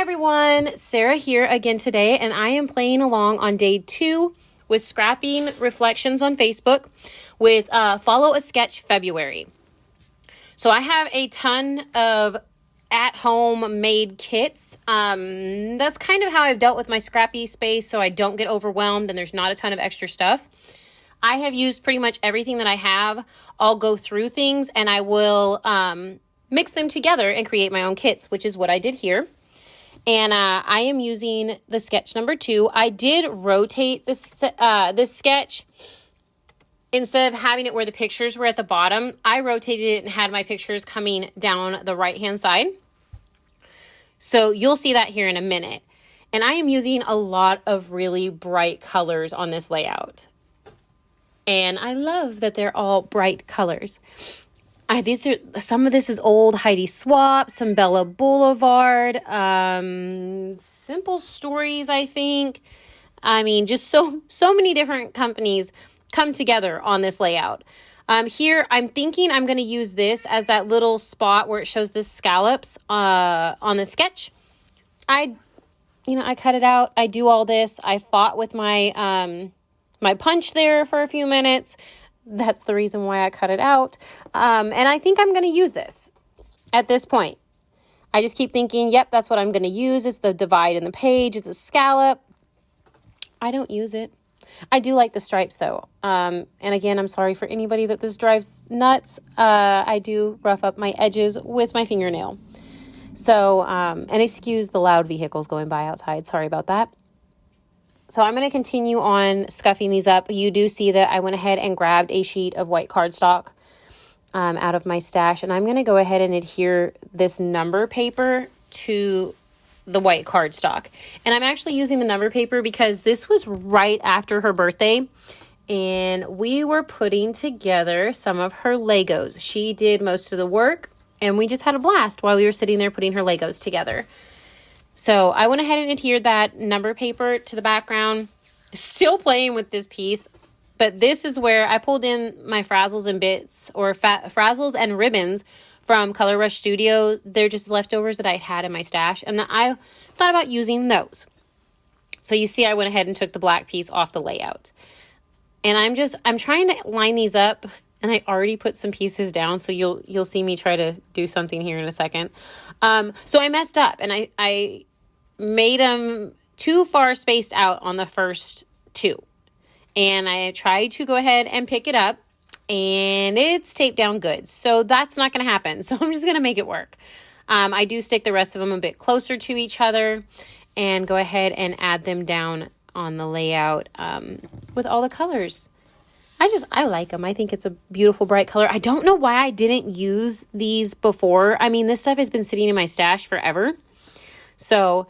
everyone, Sarah here again today, and I am playing along on day 2 with Scrapping Reflections on Facebook with Follow a Sketch February. So I have a ton of at-home made kits. That's kind of how I've dealt with my scrappy space so I don't get overwhelmed and there's not a ton of extra stuff. I have used pretty much everything that I have. I'll go through things and I will mix them together and create my own kits, which is what I did here. And I am using the sketch number 2. I did rotate this sketch. Instead of having it where the pictures were at the bottom, I rotated it and had my pictures coming down the right-hand side. So you'll see that here in a minute. And I am using a lot of really bright colors on this layout. And I love that they're all bright colors. Some of this is old Heidi Swapp, some Bella Boulevard, Simple Stories, I think. I mean, just so many different companies come together on this layout. Here, I'm thinking I'm going to use this as that little spot where it shows the scallops on the sketch. I cut it out. I do all this. I fought with my my punch there for a few minutes. That's the reason why I cut it out. And I think I'm going to use this at this point. I just keep thinking, yep, that's what I'm going to use. It's the divide in the page. It's a scallop. I don't use it. I do like the stripes though. And again, I'm sorry for anybody that this drives nuts. I do rough up my edges with my fingernail. So, and excuse the loud vehicles going by outside. Sorry about that. So I'm going to continue on scuffing these up. You do see that I went ahead and grabbed a sheet of white cardstock out of my stash. And I'm going to go ahead and adhere this number paper to the white cardstock. And I'm actually using the number paper because this was right after her birthday. And we were putting together some of her Legos. She did most of the work. And we just had a blast while we were sitting there putting her Legos together. So I went ahead and adhered that number paper to the background, still playing with this piece, but this is where I pulled in my frazzles and bits or frazzles and ribbons from Color Rush Studio. They're just leftovers that I had in my stash, and I thought about using those. So you see I went ahead and took the black piece off the layout. And I'm trying to line these up, and I already put some pieces down, so you'll see me try to do something here in a second. So I messed up, and I made them too far spaced out on the first 2. And I tried to go ahead and pick it up, and it's taped down good. So that's not going to happen. So I'm just going to make it work. I do stick the rest of them a bit closer to each other and go ahead and add them down on the layout with all the colors. I like them. I think it's a beautiful bright color. I don't know why I didn't use these before. I mean, this stuff has been sitting in my stash forever. So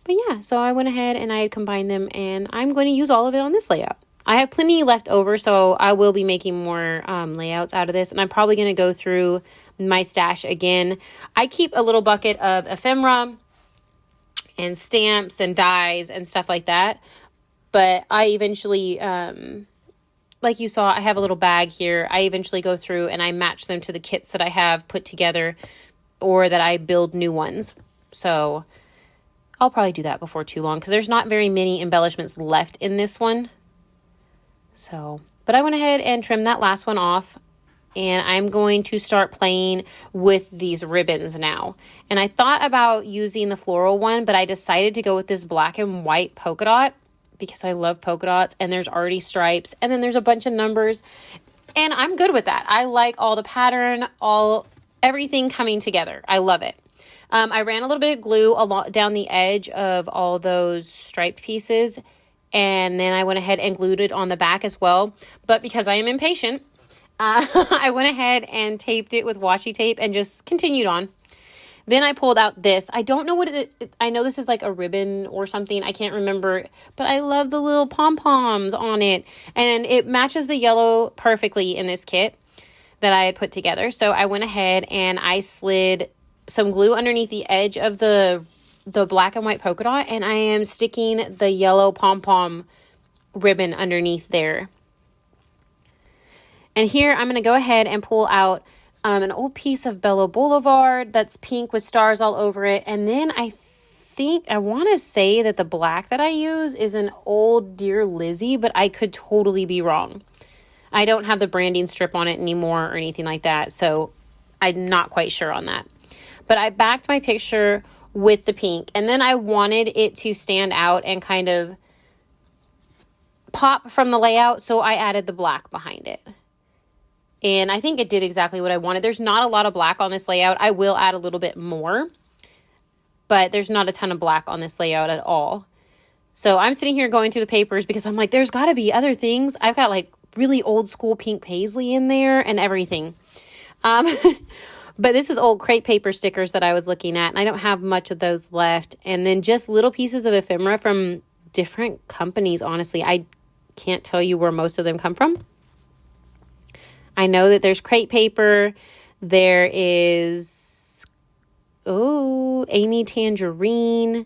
I went ahead and I combined them, and I'm going to use all of it on this layout. I have plenty left over, so I will be making more layouts out of this, and I'm probably going to go through my stash again. I keep a little bucket of ephemera and stamps and dies and stuff like that, but I eventually... like you saw, I have a little bag here. I eventually go through and I match them to the kits that I have put together or that I build new ones. So I'll probably do that before too long because there's not very many embellishments left in this one. But I went ahead and trimmed that last one off, and I'm going to start playing with these ribbons now. And I thought about using the floral one, but I decided to go with this black and white polka dot, because I love polka dots, and there's already stripes, and then there's a bunch of numbers, and I'm good with that. I like all the pattern, everything coming together. I love it. I ran a little bit of glue down the edge of all those striped pieces, and then I went ahead and glued it on the back as well. But because I am impatient, I went ahead and taped it with washi tape and just continued on. Then I pulled out this. I don't know what I know this is like a ribbon or something. I can't remember, but I love the little pom-poms on it. And it matches the yellow perfectly in this kit that I had put together. So I went ahead and I slid some glue underneath the edge of the black and white polka dot. And I am sticking the yellow pom-pom ribbon underneath there. And here I'm going to go ahead and pull out an old piece of Bella Boulevard that's pink with stars all over it. And then I want to say that the black that I use is an old Dear Lizzie, but I could totally be wrong. I don't have the branding strip on it anymore or anything like that, so I'm not quite sure on that. But I backed my picture with the pink, and then I wanted it to stand out and kind of pop from the layout, so I added the black behind it. And I think it did exactly what I wanted. There's not a lot of black on this layout. I will add a little bit more, but there's not a ton of black on this layout at all. So I'm sitting here going through the papers because I'm like, there's got to be other things. I've got like really old school pink paisley in there and everything. But this is old crepe paper stickers that I was looking at, and I don't have much of those left. And then just little pieces of ephemera from different companies, honestly. I can't tell you where most of them come from. I know that there's crepe paper. There is, Amy Tangerine.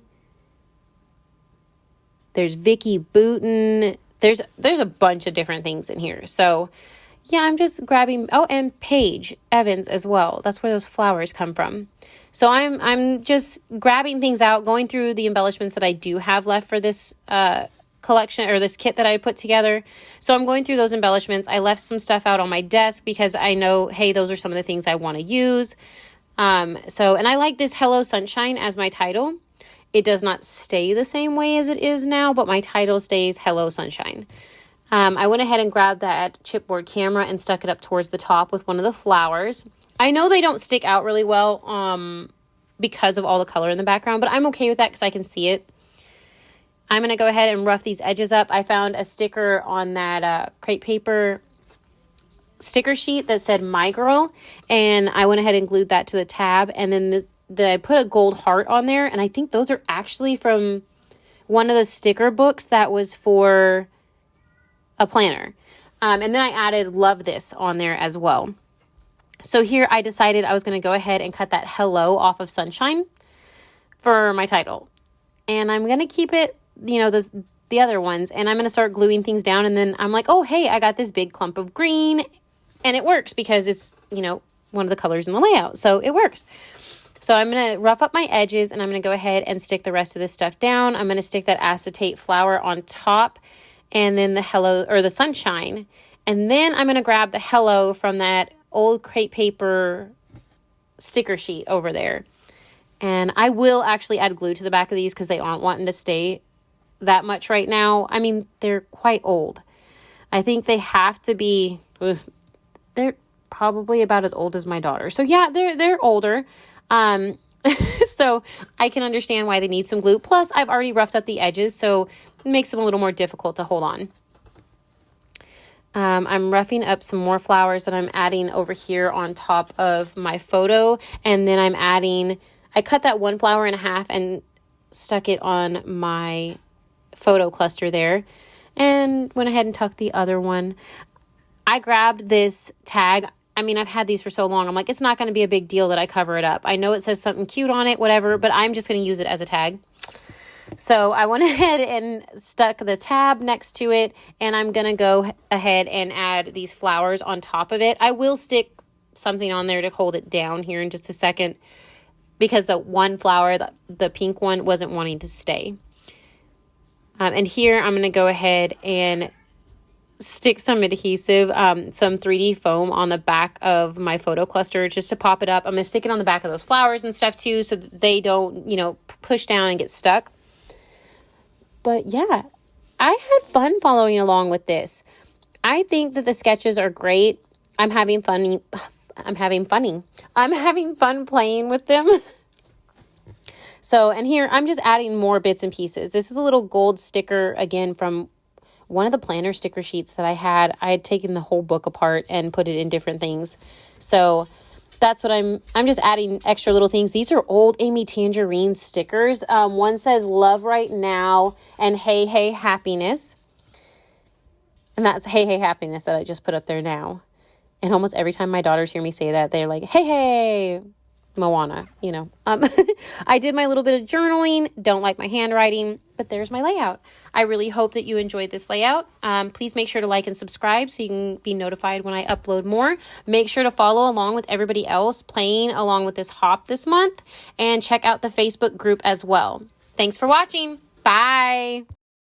There's Vicky Booten. There's a bunch of different things in here. So yeah, I'm just grabbing, and Paige Evans as well. That's where those flowers come from. So I'm just grabbing things out, going through the embellishments that I do have left for this collection or this kit that I put together. So I'm going through those embellishments. I left some stuff out on my desk because I know, hey, those are some of the things I want to use. And I like this Hello Sunshine as my title. It does not stay the same way as it is now, but my title stays Hello Sunshine. I went ahead and grabbed that chipboard camera and stuck it up towards the top with one of the flowers. I know they don't stick out really well because of all the color in the background, but I'm okay with that because I can see it. I'm going to go ahead and rough these edges up. I found a sticker on that crepe paper sticker sheet that said My Girl, and I went ahead and glued that to the tab, and then I put a gold heart on there, and I think those are actually from one of the sticker books that was for a planner. And then I added Love This on there as well. So here I decided I was going to go ahead and cut that hello off of Sunshine for my title. And I'm going to keep it, the other ones, and I'm going to start gluing things down. And then I'm like, oh, hey, I got this big clump of green, and it works because it's, one of the colors in the layout. So it works. So I'm going to rough up my edges, and I'm going to go ahead and stick the rest of this stuff down. I'm going to stick that acetate flower on top, and then the hello or the sunshine. And then I'm going to grab the hello from that old crepe paper sticker sheet over there. And I will actually add glue to the back of these because they aren't wanting to stay that much right now. I mean, they're quite old. I think they have to be, they're probably about as old as my daughter. So yeah, they're older. So I can understand why they need some glue. Plus, I've already roughed up the edges, so it makes them a little more difficult to hold on. I'm roughing up some more flowers that I'm adding over here on top of my photo. And then I cut that one flower in half and stuck it on my photo cluster there. And went ahead and tucked the other one. I grabbed this tag. I mean, I've had these for so long. I'm like, it's not going to be a big deal that I cover it up. I know it says something cute on it, whatever, but I'm just going to use it as a tag. So I went ahead and stuck the tab next to it, and I'm going to go ahead and add these flowers on top of it. I will stick something on there to hold it down here in just a second because the one flower, the pink one, wasn't wanting to stay. And here I'm going to go ahead and stick some adhesive, some 3D foam on the back of my photo cluster just to pop it up. I'm going to stick it on the back of those flowers and stuff too so that they don't, push down and get stuck. But yeah, I had fun following along with this. I think that the sketches are great. I'm having fun playing with them. So, and here I'm just adding more bits and pieces. This is a little gold sticker, again, from one of the planner sticker sheets that I had. I had taken the whole book apart and put it in different things. So that's what I'm just adding extra little things. These are old Amy Tangerine stickers. One says love right now and hey, hey, happiness. And that's hey, hey, happiness that I just put up there now. And almost every time my daughters hear me say that, they're like, hey, hey, Moana, I did my little bit of journaling, don't like my handwriting, but there's my layout. I really hope that you enjoyed this layout. Please make sure to like and subscribe so you can be notified when I upload more. Make sure to follow along with everybody else playing along with this hop this month, and check out the Facebook group as well. Thanks for watching. Bye.